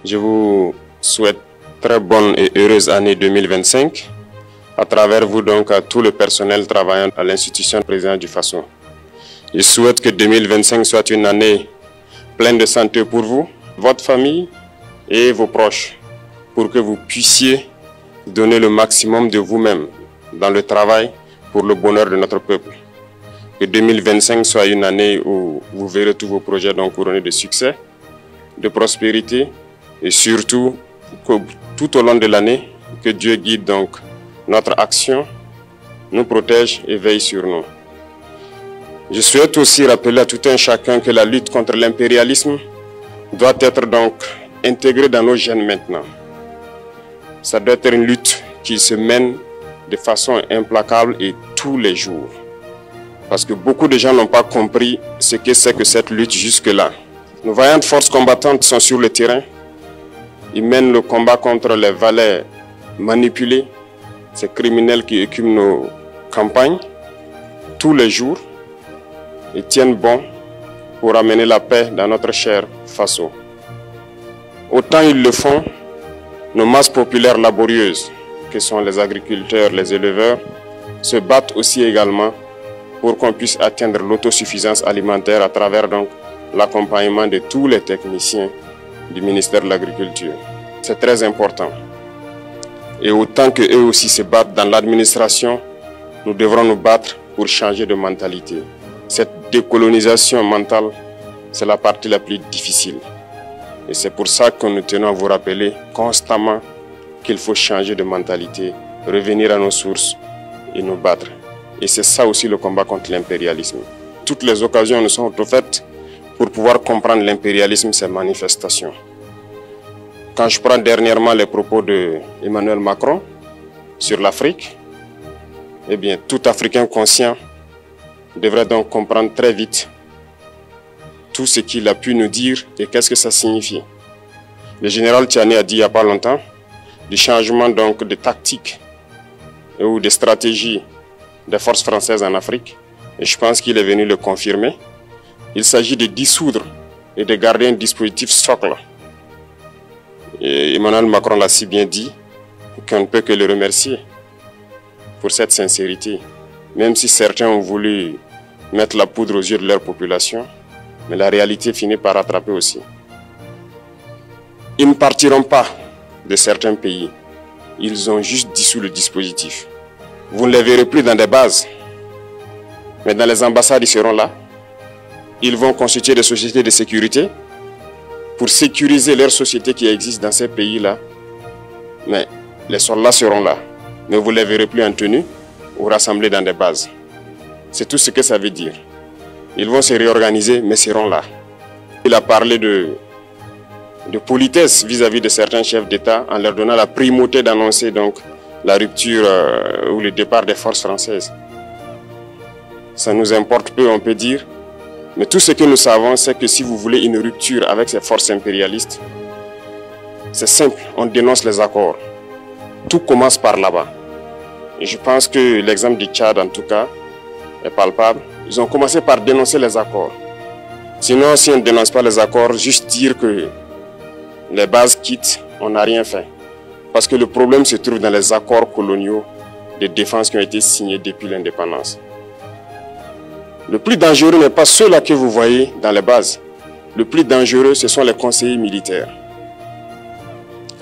Je vous souhaite très bonne et heureuse année 2025 à travers vous donc à tout le personnel travaillant à l'institution présidente du Faso. Je souhaite que 2025 soit une année pleine de santé pour vous, votre famille et vos proches, pour que vous puissiez donner le maximum de vous-même dans le travail pour le bonheur de notre peuple. Que 2025 soit une année où vous verrez tous vos projets donc couronnés de succès, de prospérité et surtout que tout au long de l'année, que Dieu guide donc notre action, nous protège et veille sur nous. Je souhaite aussi rappeler à tout un chacun que la lutte contre l'impérialisme doit être donc intégrée dans nos gènes maintenant. Ça doit être une lutte qui se mène de façon implacable et tous les jours. Parce que beaucoup de gens n'ont pas compris ce que c'est que cette lutte jusque-là. Nos vaillantes forces combattantes sont sur le terrain. Ils mènent le combat contre les valets manipulés, ces criminels qui écument nos campagnes tous les jours et tiennent bon pour amener la paix dans notre cher Faso. Autant ils le font, nos masses populaires laborieuses, que sont les agriculteurs, les éleveurs, se battent aussi également pour qu'on puisse atteindre l'autosuffisance alimentaire à travers donc l'accompagnement de tous les techniciens du ministère de l'Agriculture. C'est très important. Et autant qu'eux aussi se battent dans l'administration, nous devrons nous battre pour changer de mentalité. Cette décolonisation mentale, c'est la partie la plus difficile. Et c'est pour ça que nous tenons à vous rappeler constamment qu'il faut changer de mentalité, revenir à nos sources et nous battre. Et c'est ça aussi le combat contre l'impérialisme. Toutes les occasions nous sont offertes pour pouvoir comprendre l'impérialisme, ses manifestations. Quand je prends dernièrement les propos d'Emmanuel Macron sur l'Afrique, eh bien, tout Africain conscient devrait donc comprendre très vite tout ce qu'il a pu nous dire et qu'est-ce que ça signifie. Le général Tiani a dit il n'y a pas longtemps du changement donc de tactique ou de stratégie des forces françaises en Afrique et je pense qu'il est venu le confirmer. Il s'agit de dissoudre et de garder un dispositif socle. Et Emmanuel Macron l'a si bien dit qu'on ne peut que le remercier pour cette sincérité. Même si certains ont voulu mettre la poudre aux yeux de leur population, mais la réalité finit par rattraper aussi. Ils ne partiront pas de certains pays. Ils ont juste dissous le dispositif. Vous ne les verrez plus dans des bases, mais dans les ambassades, ils seront là. Ils vont constituer des sociétés de sécurité pour sécuriser leurs sociétés qui existent dans ces pays-là. Mais les soldats seront là. Mais vous ne les verrez plus en tenue ou rassemblés dans des bases. C'est tout ce que ça veut dire. Ils vont se réorganiser, mais seront là. Il a parlé de politesse vis-à-vis de certains chefs d'État en leur donnant la primauté d'annoncer donc la rupture ou le départ des forces françaises. Ça nous importe peu, on peut dire. Mais tout ce que nous savons, c'est que si vous voulez une rupture avec ces forces impérialistes, c'est simple, on dénonce les accords. Tout commence par là-bas. Et je pense que l'exemple du Tchad, en tout cas, est palpable. Ils ont commencé par dénoncer les accords. Sinon, si on ne dénonce pas les accords, juste dire que les bases quittent, on n'a rien fait. Parce que le problème se trouve dans les accords coloniaux de défense qui ont été signés depuis l'indépendance. Le plus dangereux n'est pas ceux-là que vous voyez dans les bases. Le plus dangereux, ce sont les conseillers militaires.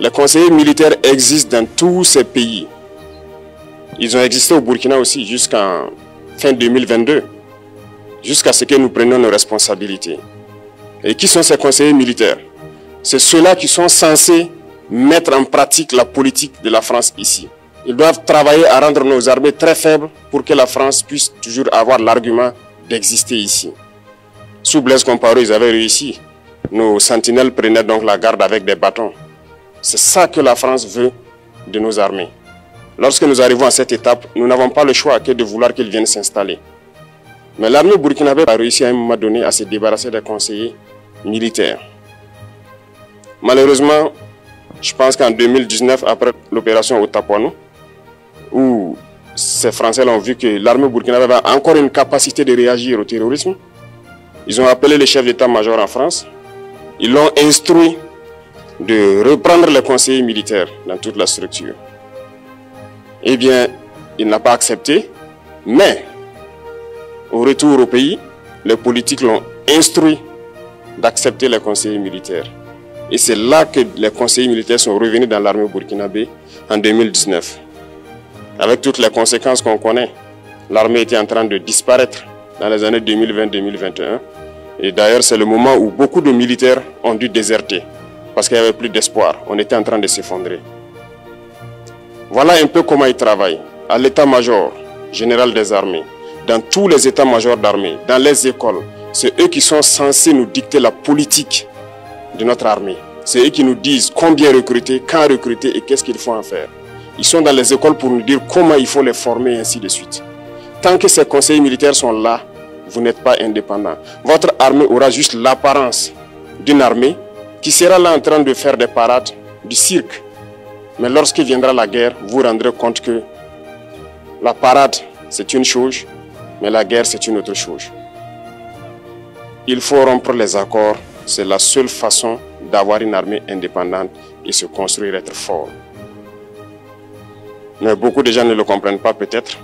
Les conseillers militaires existent dans tous ces pays. Ils ont existé au Burkina aussi jusqu'en fin 2022, jusqu'à ce que nous prenions nos responsabilités. Et qui sont ces conseillers militaires? C'est ceux-là qui sont censés mettre en pratique la politique de la France ici. Ils doivent travailler à rendre nos armées très faibles pour que la France puisse toujours avoir l'argument d'exister ici. Sous Blaise Compaoré, ils avaient réussi. Nos sentinelles prenaient donc la garde avec des bâtons. C'est ça que la France veut de nos armées. Lorsque nous arrivons à cette étape, nous n'avons pas le choix que de vouloir qu'ils viennent s'installer. Mais l'armée burkinabé a réussi à un moment donné à se débarrasser des conseillers militaires. Malheureusement, je pense qu'en 2019, après l'opération Otapoano, où ces Français ont vu que l'armée burkinabé avait encore une capacité de réagir au terrorisme, ils ont appelé le chef d'état-major en France, ils l'ont instruit de reprendre les conseillers militaires dans toute la structure. Eh bien, il n'a pas accepté, mais au retour au pays, les politiques l'ont instruit d'accepter les conseillers militaires. Et c'est là que les conseillers militaires sont revenus dans l'armée burkinabé en 2019. Avec toutes les conséquences qu'on connaît, l'armée était en train de disparaître dans les années 2020-2021. Et d'ailleurs, c'est le moment où beaucoup de militaires ont dû déserter parce qu'il n'y avait plus d'espoir. On était en train de s'effondrer. Voilà un peu comment ils travaillent. À l'état-major général des armées, dans tous les états-majors d'armée, dans les écoles, c'est eux qui sont censés nous dicter la politique de notre armée. C'est eux qui nous disent combien recruter, quand recruter et qu'est-ce qu'il faut en faire. Ils sont dans les écoles pour nous dire comment il faut les former et ainsi de suite. Tant que ces conseillers militaires sont là, vous n'êtes pas indépendant. Votre armée aura juste l'apparence d'une armée qui sera là en train de faire des parades, du cirque. Mais lorsqu'il viendra la guerre, vous vous rendrez compte que la parade, c'est une chose, mais la guerre, c'est une autre chose. Il faut rompre les accords. C'est la seule façon d'avoir une armée indépendante et se construire, être fort. Mais beaucoup de gens ne le comprennent pas peut-être.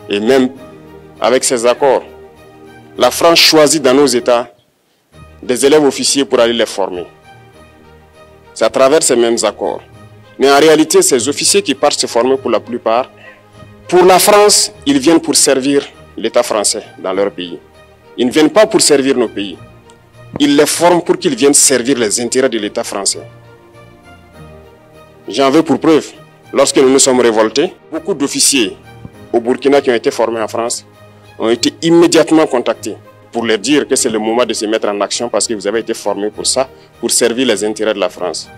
Et même avec ces accords, la France choisit dans nos États des élèves officiers pour aller les former. C'est à travers ces mêmes accords. Mais en réalité, ces officiers qui partent se former pour la plupart, pour la France, ils viennent pour servir l'État français dans leur pays. Ils ne viennent pas pour servir nos pays. Ils les forment pour qu'ils viennent servir les intérêts de l'État français. J'en veux pour preuve. Lorsque nous nous sommes révoltés, beaucoup d'officiers au Burkina qui ont été formés en France ont été immédiatement contactés pour leur dire que c'est le moment de se mettre en action parce que vous avez été formés pour ça, pour servir les intérêts de la France.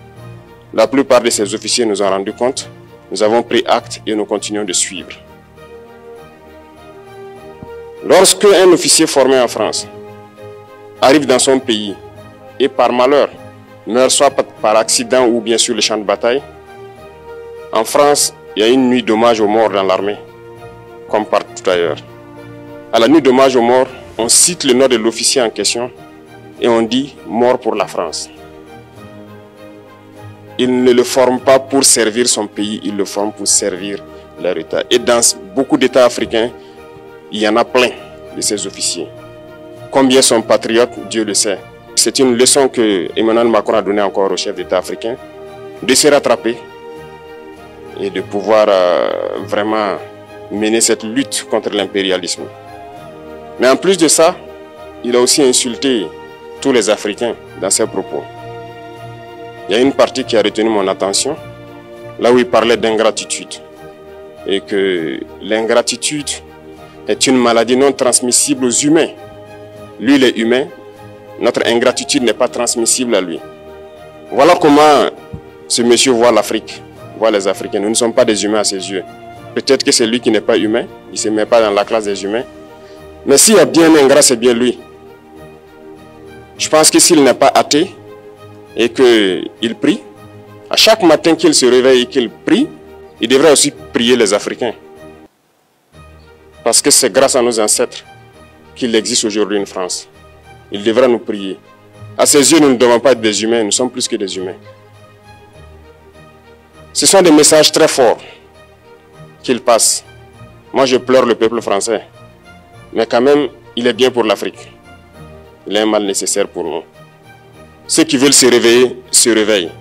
La plupart de ces officiers nous ont rendu compte, nous avons pris acte et nous continuons de suivre. Lorsque un officier formé en France arrive dans son pays et par malheur meurt soit par accident ou bien sur le champ de bataille, en France, il y a une nuit d'hommage aux morts dans l'armée, comme partout ailleurs. À la nuit d'hommage aux morts, on cite le nom de l'officier en question et on dit « mort pour la France ». Il ne le forme pas pour servir son pays, il le forme pour servir leur État. Et dans beaucoup d'États africains, il y en a plein de ces officiers. Combien sont patriotes, Dieu le sait. C'est une leçon que Emmanuel Macron a donnée encore aux chefs d'État africains, de se rattraper et de pouvoir vraiment mener cette lutte contre l'impérialisme. Mais en plus de ça, il a aussi insulté tous les Africains dans ses propos. Il y a une partie qui a retenu mon attention, là où il parlait d'ingratitude. Et que l'ingratitude est une maladie non transmissible aux humains. Lui, il est humain, notre ingratitude n'est pas transmissible à lui. Voilà comment ce monsieur voit l'Afrique, voit les Africains. Nous ne sommes pas des humains à ses yeux. Peut-être que c'est lui qui n'est pas humain, il ne se met pas dans la classe des humains. Mais s'il y a bien un ingrat, c'est bien lui. Je pense que s'il n'est pas athée et qu'il prie, à chaque matin qu'il se réveille et qu'il prie, il devrait aussi prier les Africains. Parce que c'est grâce à nos ancêtres qu'il existe aujourd'hui une France. Il devrait nous prier. À ses yeux, nous ne devons pas être des humains, nous sommes plus que des humains. Ce sont des messages très forts qu'il passe. Moi, je pleure le peuple français. Mais quand même, il est bien pour l'Afrique. Il est un mal nécessaire pour nous. Ceux qui veulent se réveiller, se réveillent.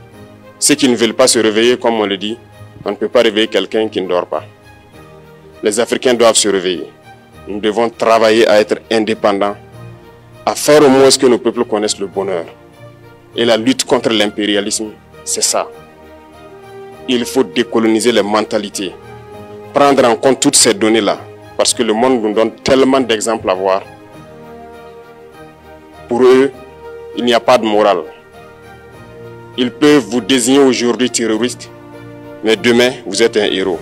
Ceux qui ne veulent pas se réveiller, comme on le dit, on ne peut pas réveiller quelqu'un qui ne dort pas. Les Africains doivent se réveiller. Nous devons travailler à être indépendants, à faire au moins ce que nos peuples connaissent le bonheur. Et la lutte contre l'impérialisme, c'est ça. Il faut décoloniser les mentalités, prendre en compte toutes ces données-là, parce que le monde nous donne tellement d'exemples à voir. Pour eux, il n'y a pas de morale. Ils peuvent vous désigner aujourd'hui terroriste, mais demain, vous êtes un héros.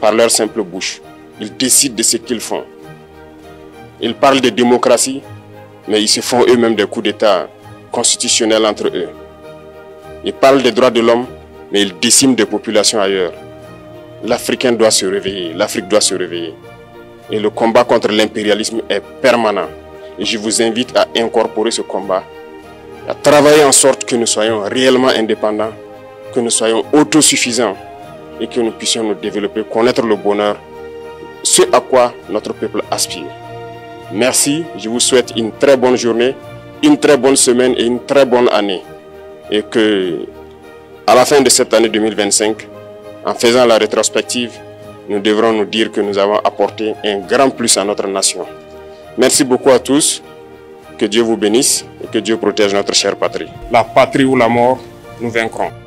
Par leur simple bouche, ils décident de ce qu'ils font. Ils parlent de démocratie, mais ils se font eux-mêmes des coups d'État constitutionnels entre eux. Ils parlent des droits de l'homme, mais ils déciment des populations ailleurs. L'Africain doit se réveiller, l'Afrique doit se réveiller. Et le combat contre l'impérialisme est permanent. Et je vous invite à incorporer ce combat à travailler en sorte que nous soyons réellement indépendants, que nous soyons autosuffisants et que nous puissions nous développer, connaître le bonheur, ce à quoi notre peuple aspire. Merci, je vous souhaite une très bonne journée, une très bonne semaine et une très bonne année. Et que, à la fin de cette année 2025, en faisant la rétrospective, nous devrons nous dire que nous avons apporté un grand plus à notre nation. Merci beaucoup à tous, que Dieu vous bénisse et que Dieu protège notre chère patrie. La patrie ou la mort, nous vaincrons.